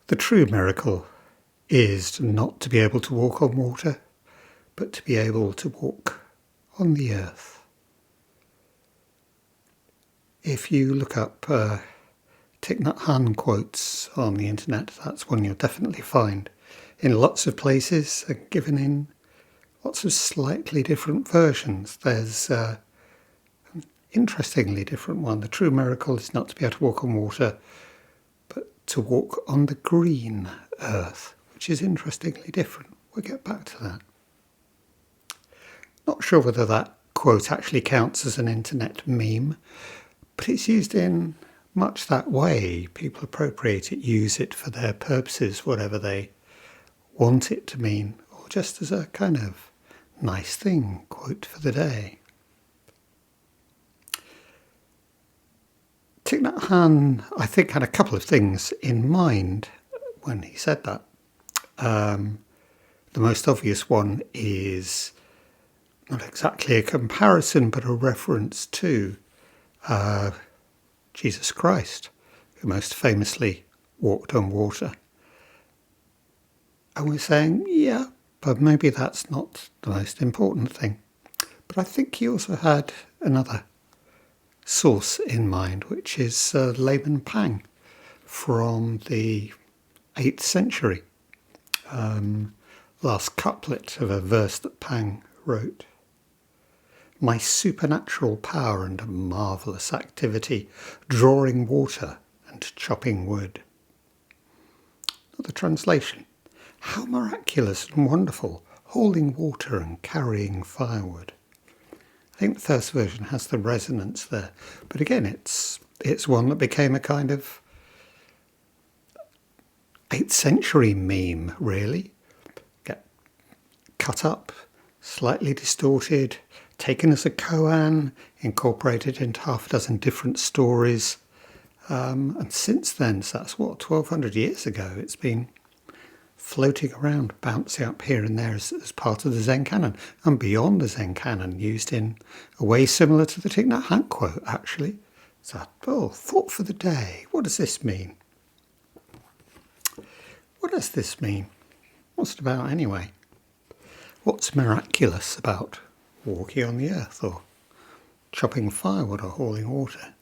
The true miracle is not to be able to walk on water, but to be able to walk on the earth. If you look up Thich Nhat quotes on the internet, that's one you'll definitely find in lots of places, given in lots of slightly different versions. There's an interestingly different one. The true miracle is not to be able to walk on water, but to walk on the green earth, which is interestingly different. We'll get back to that. Not sure whether that quote actually counts as an internet meme, but it's used in much that way. People appropriate it, use it for their purposes, whatever they want it to mean, or just as a kind of nice thing, quote for the day. Thich Nhat Hanh, I think, had a couple of things in mind when he said that. The most obvious one is not exactly a comparison, but a reference to Jesus Christ, who most famously walked on water. And we're saying, yeah, but maybe that's not the most important thing. But I think he also had another source in mind, which is Layman Pang from the 8th century. Last couplet of a verse that Pang wrote. My supernatural power and marvellous activity, drawing water and chopping wood. Not the translation. How miraculous and wonderful, holding water and carrying firewood. I think the first version has the resonance there. But again, it's one that became a kind of 8th century meme, really. Get cut up, slightly distorted, taken as a koan, incorporated into half a dozen different stories. And since then, so that's 1,200 years ago, it's been floating around, bouncing up here and there as part of the Zen canon, and beyond the Zen canon, used in a way similar to the Thich Nhat Hanh quote, actually. So, thought for the day. What does this mean? What does this mean? What's it about anyway? What's miraculous about walking on the earth, or chopping firewood, or hauling water?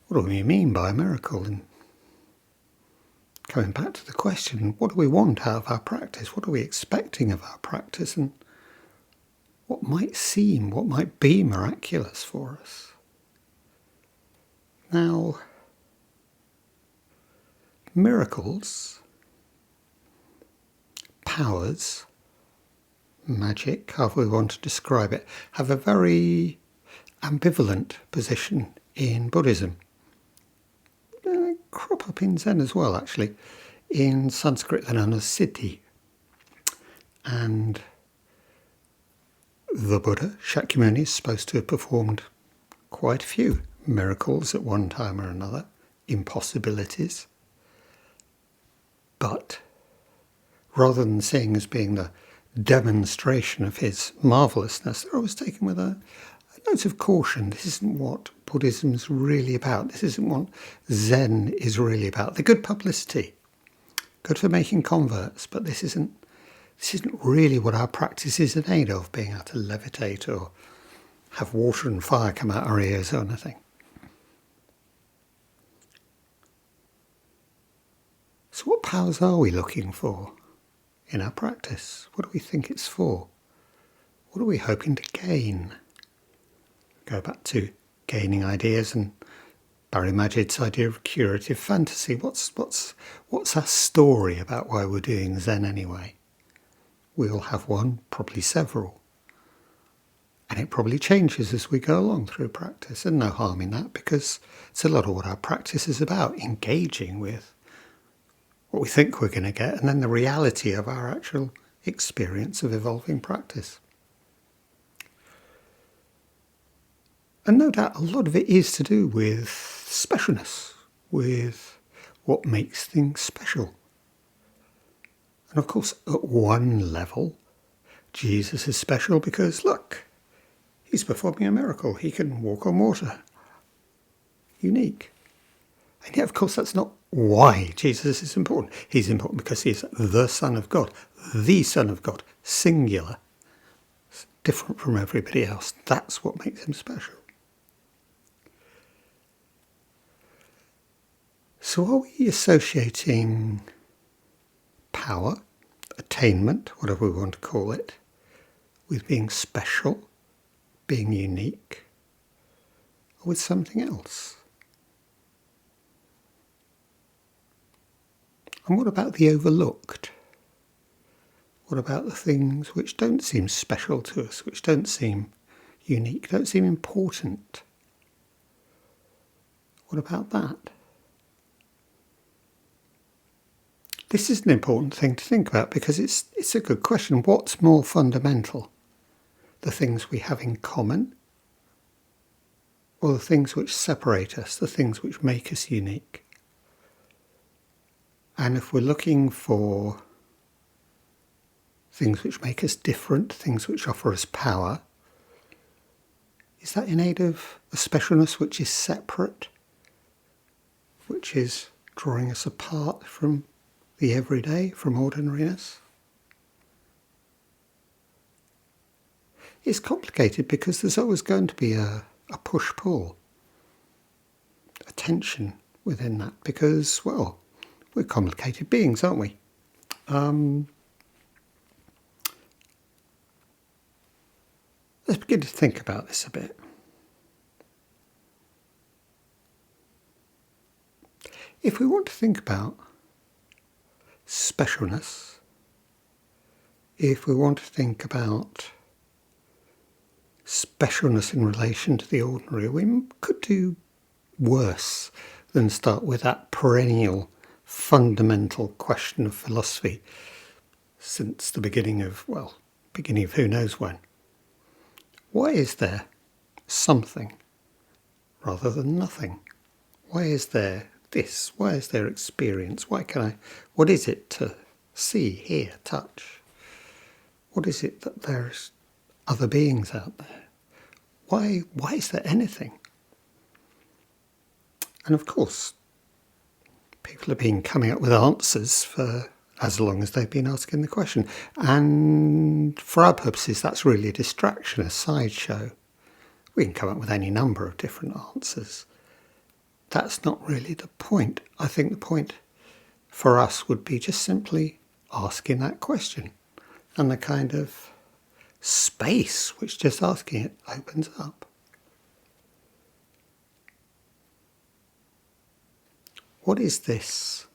What do we mean by a miracle? And coming back to the question, what do we want out of our practice? What are we expecting of our practice? And what might be miraculous for us? Now, miracles, powers, magic, however we want to describe it, have a very ambivalent position in Buddhism. They crop up in Zen as well, actually. In Sanskrit, they're known as siddhi. And the Buddha, Shakyamuni, is supposed to have performed quite a few miracles at one time or another, impossibilities. But rather than seeing as being the demonstration of his marvellousness, they're always taken with a note of caution. This isn't what Buddhism's really about. This isn't what Zen is really about. They're good publicity, good for making converts, but this isn't really what our practice is in aid of, being able to levitate or have water and fire come out our ears or anything. So what powers are we looking for in our practice? What do we think it's for? What are we hoping to gain? Go back to gaining ideas and Barry Magid's idea of curative fantasy. What's our story about why we're doing Zen anyway? We all have one, probably several. And it probably changes as we go along through practice, and no harm in that, because it's a lot of what our practice is about, engaging with what we think we're going to get, and then the reality of our actual experience of evolving practice. And no doubt a lot of it is to do with specialness, with what makes things special. And of course, at one level, Jesus is special because, look, he's performing a miracle. He can walk on water. Unique. And yet, of course, that's not why Jesus is important. He's important because he is the Son of God, singular, different from everybody else. That's what makes him special. So are we associating power, attainment, whatever we want to call it, with being special, being unique, or with something else? And what about the overlooked? What about the things which don't seem special to us, which don't seem unique, don't seem important? What about that? This is an important thing to think about because it's a good question. What's more fundamental? The things we have in common, or the things which separate us, the things which make us unique? And if we're looking for things which make us different, things which offer us power, is that in aid of a specialness which is separate, which is drawing us apart from the everyday, from ordinariness? It's complicated because there's always going to be a push-pull, a tension within that, because, well, we're complicated beings, aren't we? Let's begin to think about this a bit. If we want to think about specialness, if we want to think about specialness in relation to the ordinary, we could do worse than start with that perennial, fundamental question of philosophy since the beginning of who knows when. Why is there something rather than nothing? Why is there this? Why is there experience? What is it to see, hear, touch? What is it that there's other beings out there? Why is there anything? And of course, people have been coming up with answers for as long as they've been asking the question. And for our purposes, that's really a distraction, a sideshow. We can come up with any number of different answers. That's not really the point. I think the point for us would be just simply asking that question and the kind of space which just asking it opens up. What is this?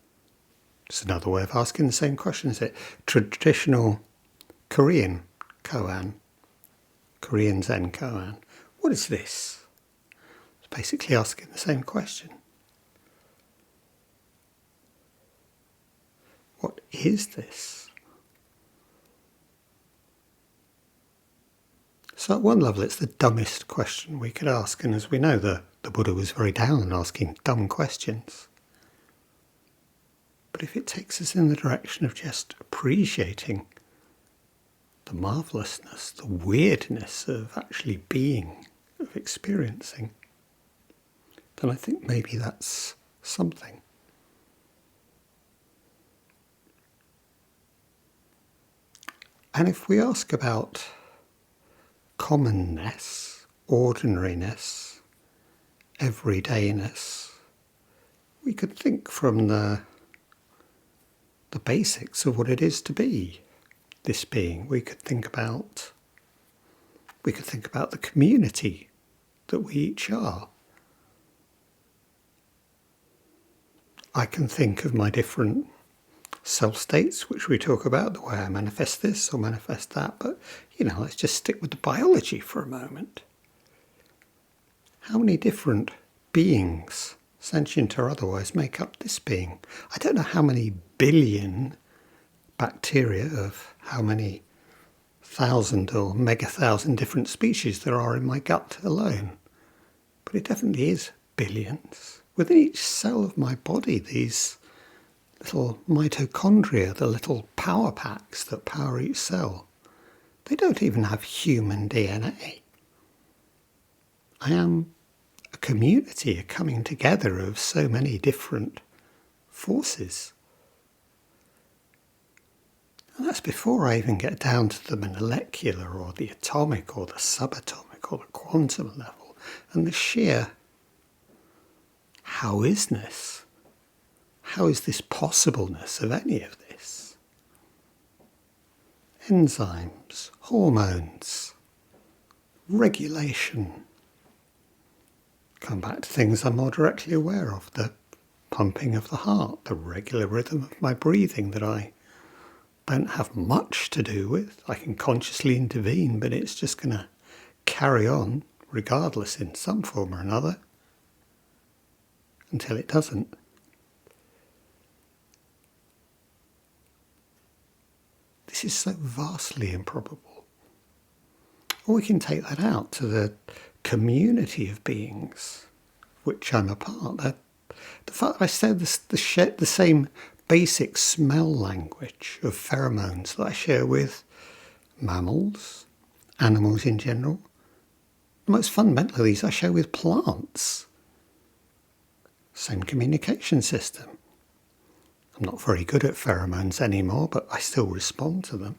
It's another way of asking the same question, is it? Traditional Korean koan, Korean Zen koan. What is this? It's basically asking the same question. What is this? So at one level it's the dumbest question we could ask, and as we know, the Buddha was very down on asking dumb questions. But if it takes us in the direction of just appreciating the marvellousness, the weirdness of actually being, of experiencing, then I think maybe that's something. And if we ask about commonness, ordinariness, everydayness, we could think from the basics of what it is to be this being. We could think about the community that we each are. I can think of my different self-states, which we talk about, the way I manifest this or manifest that, but, let's just stick with the biology for a moment. How many different beings, sentient or otherwise, make up this being? I don't know how many billion bacteria of how many thousand or mega-thousand different species there are in my gut alone, but it definitely is billions. Within each cell of my body, these little mitochondria, the little power packs that power each cell, they don't even have human DNA. I am a community, a coming together of so many different forces. And that's before I even get down to the molecular or the atomic or the subatomic or the quantum level and the sheer how-isness. How is this possibleness of any of this? Enzymes, hormones, regulation. Come back to things I'm more directly aware of. The pumping of the heart, the regular rhythm of my breathing that I don't have much to do with. I can consciously intervene, but it's just going to carry on regardless in some form or another until it doesn't. This is so vastly improbable. Or we can take that out to the community of beings which I'm a part. The fact that I said the same basic smell language of pheromones that I share with mammals, animals in general. The most fundamental of these I share with plants. Same communication system. I'm not very good at pheromones anymore, but I still respond to them.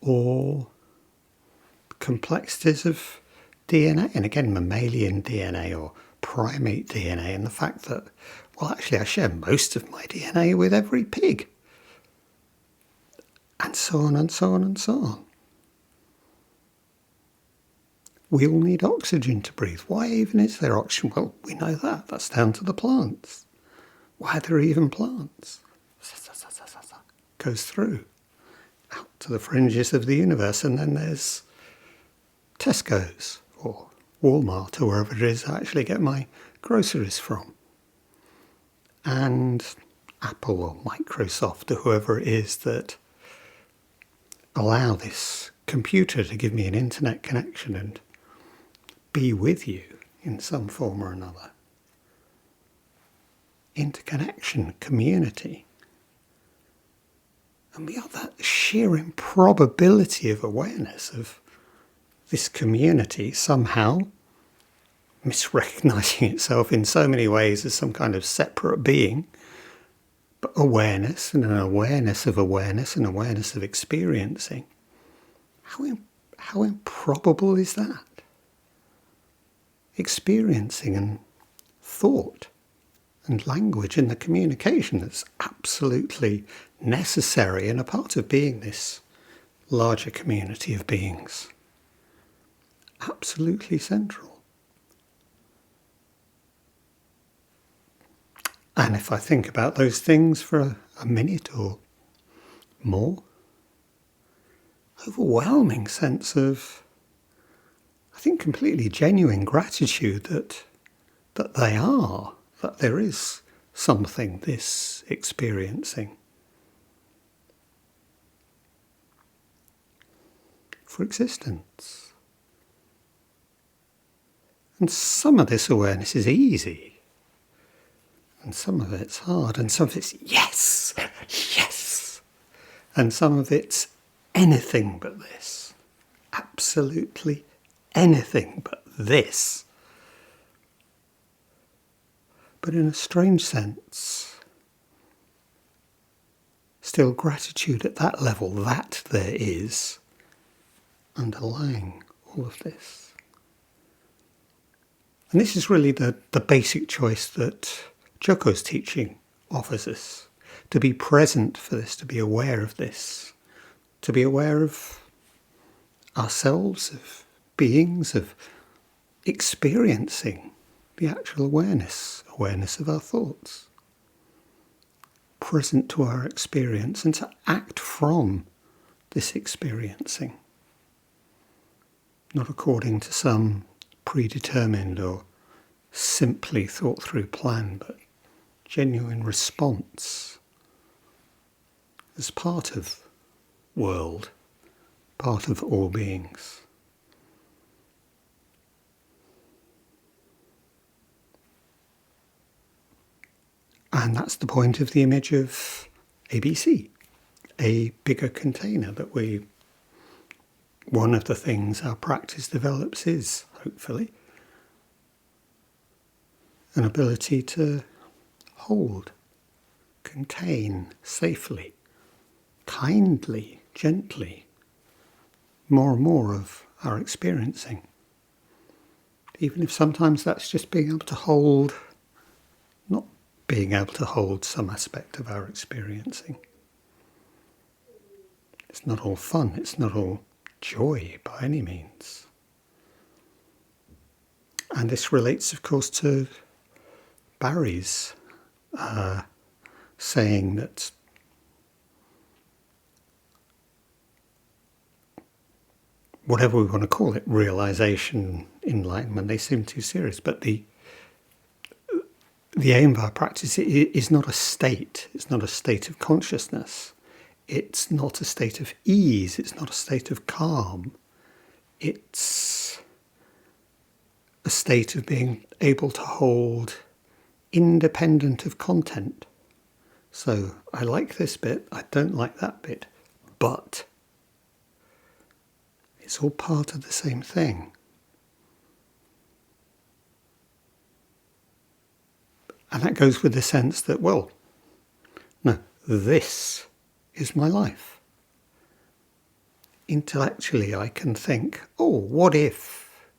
Or complexities of DNA, and again mammalian DNA or primate DNA, and the fact that, well, actually I share most of my DNA with every pig. And so on and so on and so on. We all need oxygen to breathe. Why even is there oxygen? Well, we know that. That's down to the plants. Why are there even plants? Goes through, out to the fringes of the universe, and then there's Tesco's or Walmart or wherever it is I actually get my groceries from. And Apple or Microsoft or whoever it is that allow this computer to give me an internet connection and be with you in some form or another. Interconnection, community. And beyond that, the sheer improbability of awareness of this community somehow misrecognizing itself in so many ways as some kind of separate being, but awareness and an awareness of awareness and awareness of experiencing. How improbable is that? Experiencing and thought and language and the communication that's absolutely necessary and a part of being this larger community of beings. Absolutely central. And if I think about those things for a minute or more, overwhelming sense of, I think, completely genuine gratitude that they are, that there is something, this experiencing. For existence. And some of this awareness is easy. And some of it's hard. And some of it's yes, yes. And some of it's anything but this. Absolutely anything but this. But in a strange sense, still gratitude at that level, that there is underlying all of this. And this is really the basic choice that Joko's teaching offers us. To be present for this, to be aware of this, to be aware of ourselves, of beings, of experiencing the actual awareness of our thoughts. Present to our experience and to act from this experiencing. Not according to some predetermined or simply thought through plan, but genuine response as part of world, part of all beings. And that's the point of the image of ABC, a bigger container that one of the things our practice develops is, hopefully, an ability to hold, contain safely, kindly, gently, more and more of our experiencing. Even if sometimes that's just being able to hold, not being able to hold some aspect of our experiencing. It's not all fun, it's not all joy by any means. And this relates, of course, to Barry's saying that whatever we want to call it, realization, enlightenment, they seem too serious. But the aim of our practice is not a state. It's not a state of consciousness. It's not a state of ease. It's not a state of calm. It's a state of being able to hold independent of content. So I like this bit, I don't like that bit, but it's all part of the same thing. And that goes with the sense that, well, no, this is my life. Intellectually, I can think, oh, what if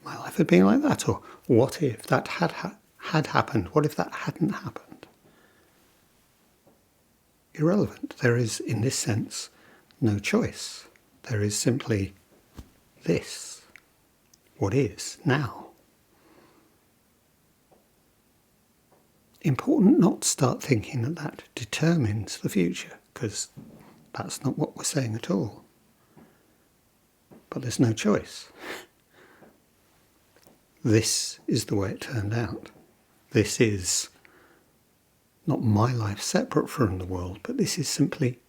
my life had been like that? Or what if that had happened? What if that hadn't happened? Irrelevant. There is, in this sense, no choice. There is simply this, what is now. Important not to start thinking that that determines the future, because that's not what we're saying at all. But there's no choice. This is the way it turned out. This is not my life separate from the world, but this is simply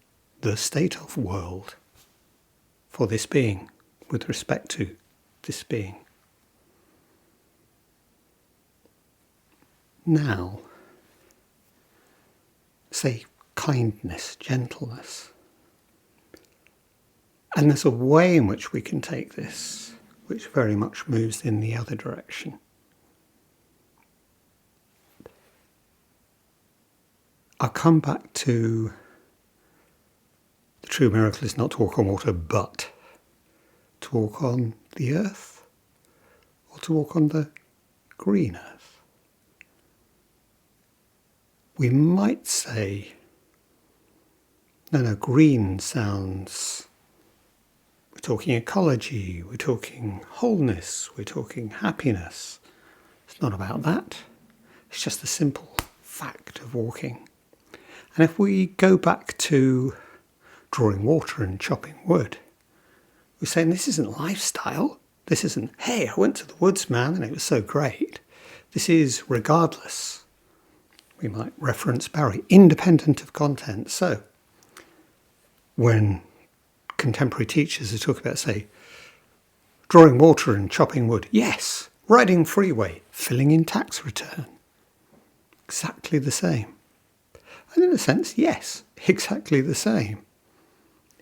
the state of world for this being, with respect to this being. Now, say kindness, gentleness. And there's a way in which we can take this, which very much moves in the other direction. I'll come back to the true miracle is not to walk on water, but to walk on the earth, or to walk on the green earth. We might say, no, green sounds, we're talking ecology, we're talking wholeness, we're talking happiness. It's not about that. It's just the simple fact of walking. And if we go back to drawing water and chopping wood, we're saying this isn't lifestyle. This isn't, hey, I went to the woods, man, and it was so great. This is regardless. We might reference Barry, independent of content. So when contemporary teachers are talking about, say, drawing water and chopping wood, yes, riding freeway, filling in tax return, exactly the same. And in a sense, yes, exactly the same,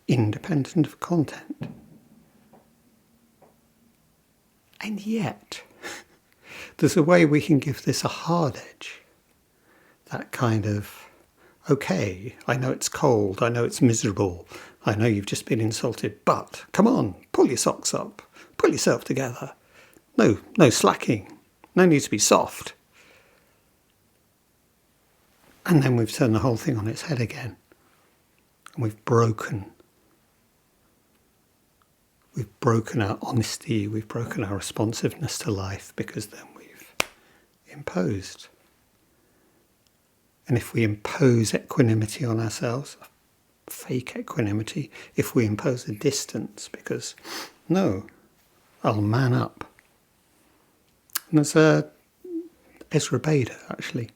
independent of content. And yet, there's a way we can give this a hard edge. That kind of, okay, I know it's cold, I know it's miserable, I know you've just been insulted, but come on, pull your socks up, pull yourself together. No slacking, no need to be soft. And then we've turned the whole thing on its head again. And we've broken our honesty, we've broken our responsiveness to life, because then we've imposed. And if we impose equanimity on ourselves, fake equanimity, if we impose a distance, because, no, I'll man up. And there's Ezra Bader, actually,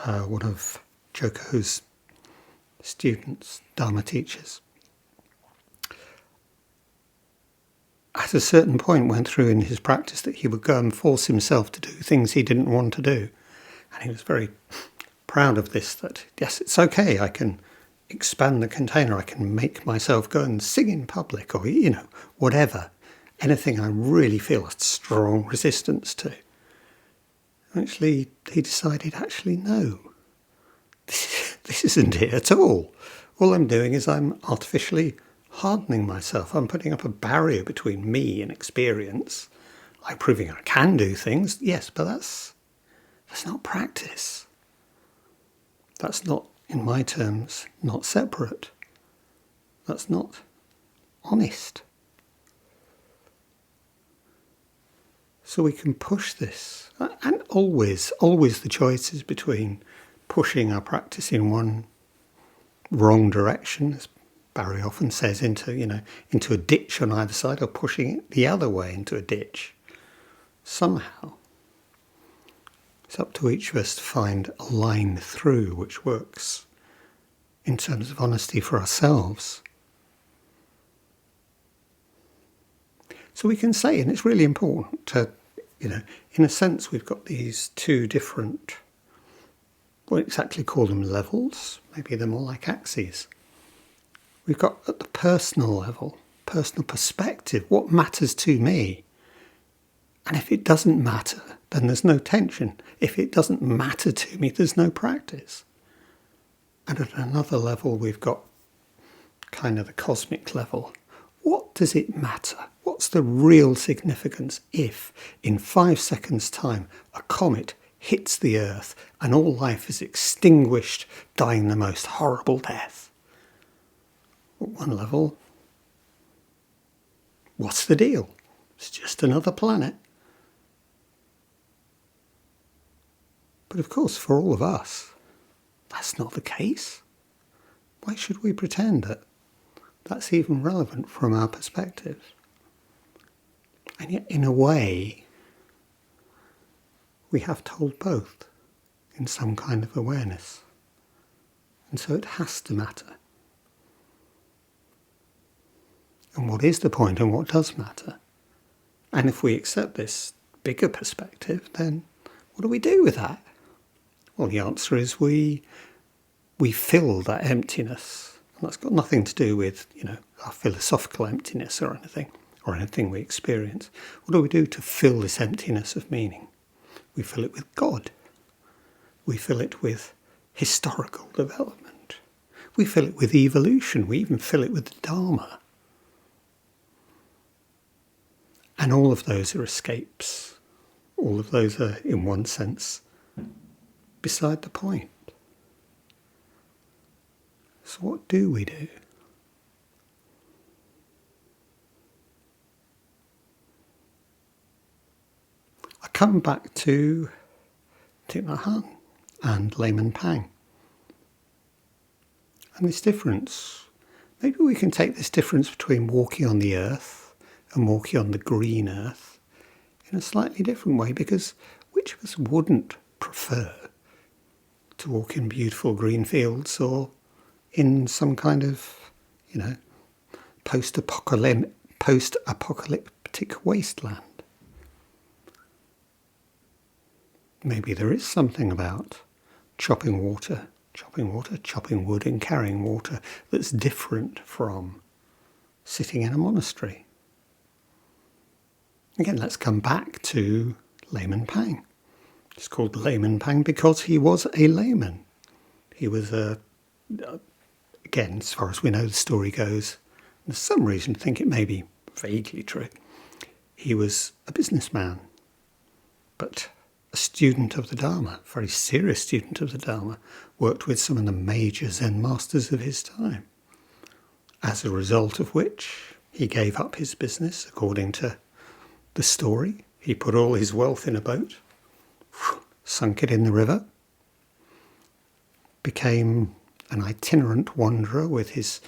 one of Joko's students, Dharma teachers, at a certain point went through in his practice that he would go and force himself to do things he didn't want to do. And he was very proud of this, that yes, it's okay, I can expand the container, I can make myself go and sing in public, or, whatever. Anything I really feel a strong resistance to. Actually, he decided, actually, no, this isn't it at all. All I'm doing is I'm artificially hardening myself. I'm putting up a barrier between me and experience. I'm proving I can do things, yes, but that's not practice. That's not, in my terms, not separate. That's not honest. So we can push this. And always the choice is between pushing our practice in one wrong direction, as Barry often says, into a ditch on either side, or pushing it the other way into a ditch. Somehow, it's up to each of us to find a line through which works in terms of honesty for ourselves. So we can say, and it's really important to, in a sense, we've got these two different, we won't exactly call them levels, maybe they're more like axes. We've got at the personal level, personal perspective, what matters to me. And if it doesn't matter, then there's no tension. If it doesn't matter to me, there's no practice. And at another level, we've got kind of the cosmic level. What does it matter? What's the real significance if, in 5 seconds' time, a comet hits the Earth and all life is extinguished, dying the most horrible death? At one level, what's the deal? It's just another planet. But of course, for all of us, that's not the case. Why should we pretend that that's even relevant from our perspective? And yet, in a way, we have to hold both in some kind of awareness. And so it has to matter. And what is the point and what does matter? And if we accept this bigger perspective, then what do we do with that? Well, the answer is we fill that emptiness. And that's got nothing to do with, our philosophical emptiness or anything we experience. What do we do to fill this emptiness of meaning? We fill it with God. We fill it with historical development. We fill it with evolution. We even fill it with the Dharma. And all of those are escapes. All of those are, in one sense, beside the point. So what do we do? I come back to Thich and Layman Pang. And this difference, maybe we can take this difference between walking on the earth and walking on the green earth in a slightly different way, because which of us wouldn't prefer to walk in beautiful green fields or in some kind of, post-apocalyptic wasteland? Maybe there is something about chopping wood and carrying water that's different from sitting in a monastery. Again, let's come back to Layman Pang. It's called Layman Pang because he was a layman. He was again, as far as we know the story goes, there's some reason to think it may be vaguely true. He was a businessman, but a student of the Dharma, a very serious student of the Dharma, worked with some of the major Zen masters of his time. As a result of which, he gave up his business, according to the story. He put all his wealth in a boat, sunk it in the river, became an itinerant wanderer with his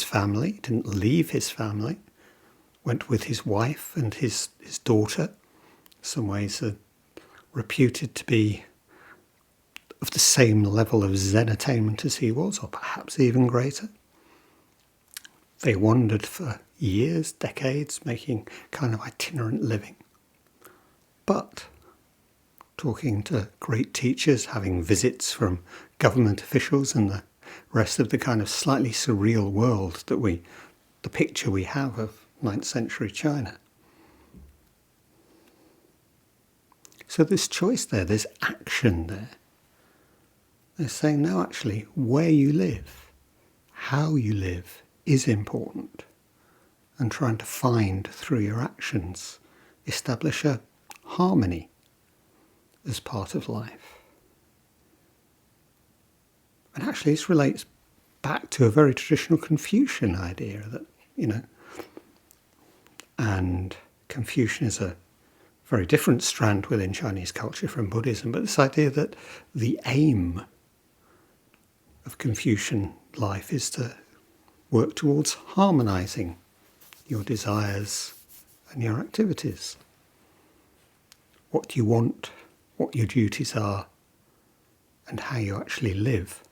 family, didn't leave his family, went with his wife and his daughter, in some ways reputed to be of the same level of Zen attainment as he was, or perhaps even greater. They wandered for years, decades, making kind of itinerant living. But talking to great teachers, having visits from government officials and the rest of the kind of slightly surreal world that the picture we have of 9th century China. So there's choice there, there's action there. They're saying, no, actually, where you live, how you live is important. And trying to find, through your actions, establish a harmony as part of life. And actually this relates back to a very traditional Confucian idea that, and Confucian is a very different strand within Chinese culture from Buddhism, but this idea that the aim of Confucian life is to work towards harmonizing your desires and your activities. What you want, what your duties are, and how you actually live.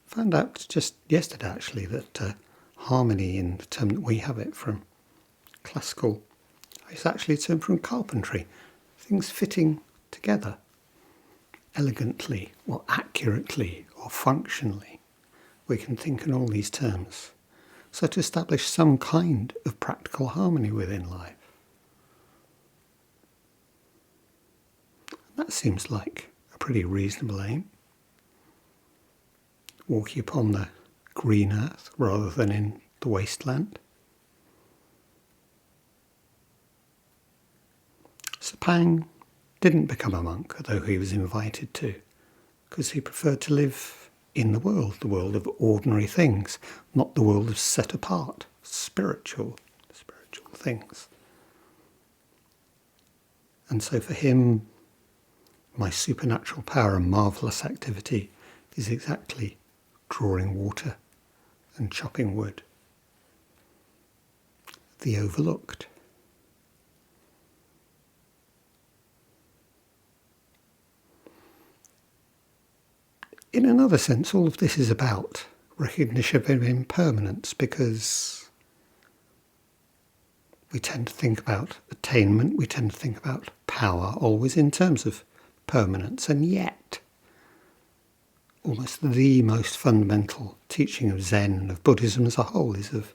Found out just yesterday actually that harmony, in the term that we have it from classical, is actually a term from carpentry. Things fitting together elegantly or accurately or functionally. We can think in all these terms. So to establish some kind of practical harmony within life. That seems like a pretty reasonable aim. Walking upon the green earth rather than in the wasteland. So Pang didn't become a monk, although he was invited to, because he preferred to live in the world of ordinary things, not the world of set apart, spiritual things. And so for him, my supernatural power and marvellous activity is exactly drawing water and chopping wood. The overlooked. In another sense, all of this is about recognition of impermanence, because we tend to think about attainment, we tend to think about power always in terms of permanence, and yet almost the most fundamental teaching of Zen and of Buddhism as a whole is of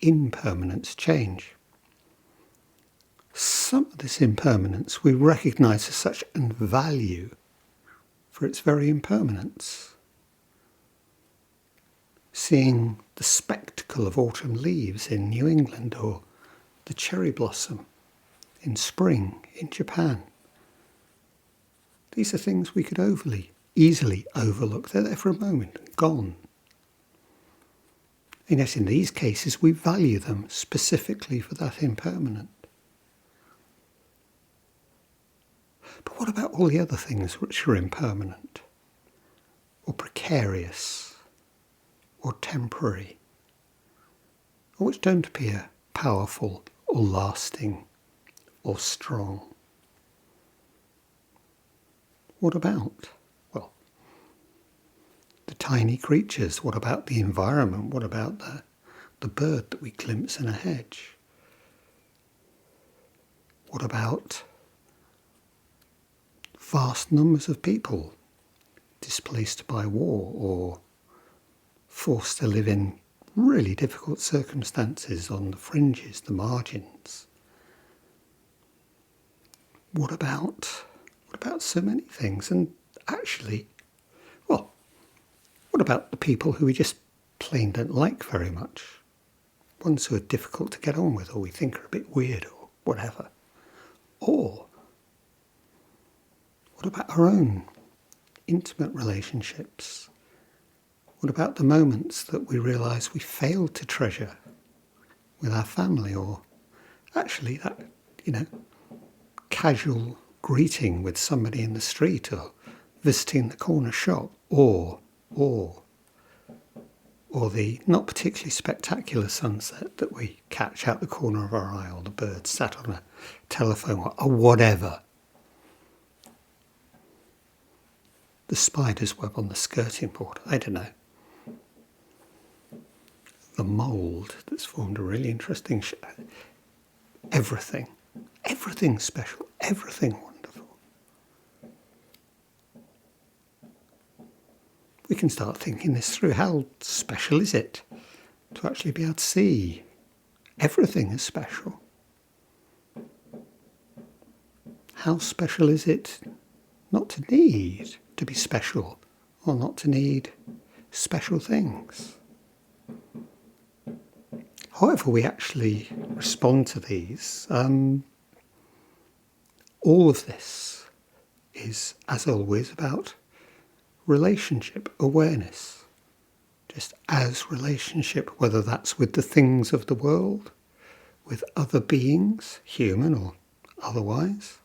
impermanence, change. Some of this impermanence we recognise as such and value for its very impermanence. Seeing the spectacle of autumn leaves in New England, or the cherry blossom in spring in Japan. These are things we could easily overlook. They're there for a moment and gone. And yet in these cases we value them specifically for that impermanent. But what about all the other things which are impermanent, or precarious, or temporary, or which don't appear powerful or lasting or strong? What about? Well, the tiny creatures. What about the environment? What about the bird that we glimpse in a hedge? What about vast numbers of people displaced by war or forced to live in really difficult circumstances on the fringes, the margins? What about so many things? And actually, well, what about the people who we just plain don't like very much? Ones who are difficult to get on with, or we think are a bit weird, or whatever. Or what about our own intimate relationships? What about the moments that we realise we failed to treasure with our family, or actually that, casual greeting with somebody in the street, or visiting the corner shop, or the not particularly spectacular sunset that we catch out the corner of our eye, or the bird sat on a telephone, or whatever. The spider's web on the skirting board, I don't know. The mould that's formed a really interesting everything special, everything wonderful. We can start thinking this through. How special is it to actually be able to see everything as special? How special is it not to need to be special, or not to need special things? However we actually respond to these, all of this is, as always, about relationship, awareness. Just as relationship, whether that's with the things of the world, with other beings, human or otherwise,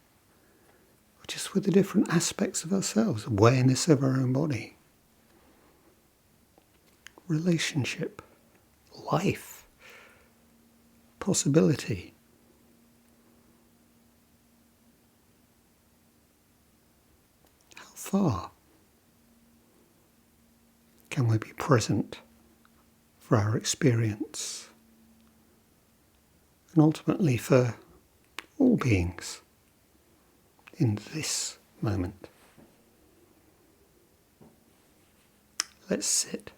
or just with the different aspects of ourselves, awareness of our own body. Relationship, life, possibility. How far can we be present for our experience? And ultimately for all beings in this moment. Let's sit.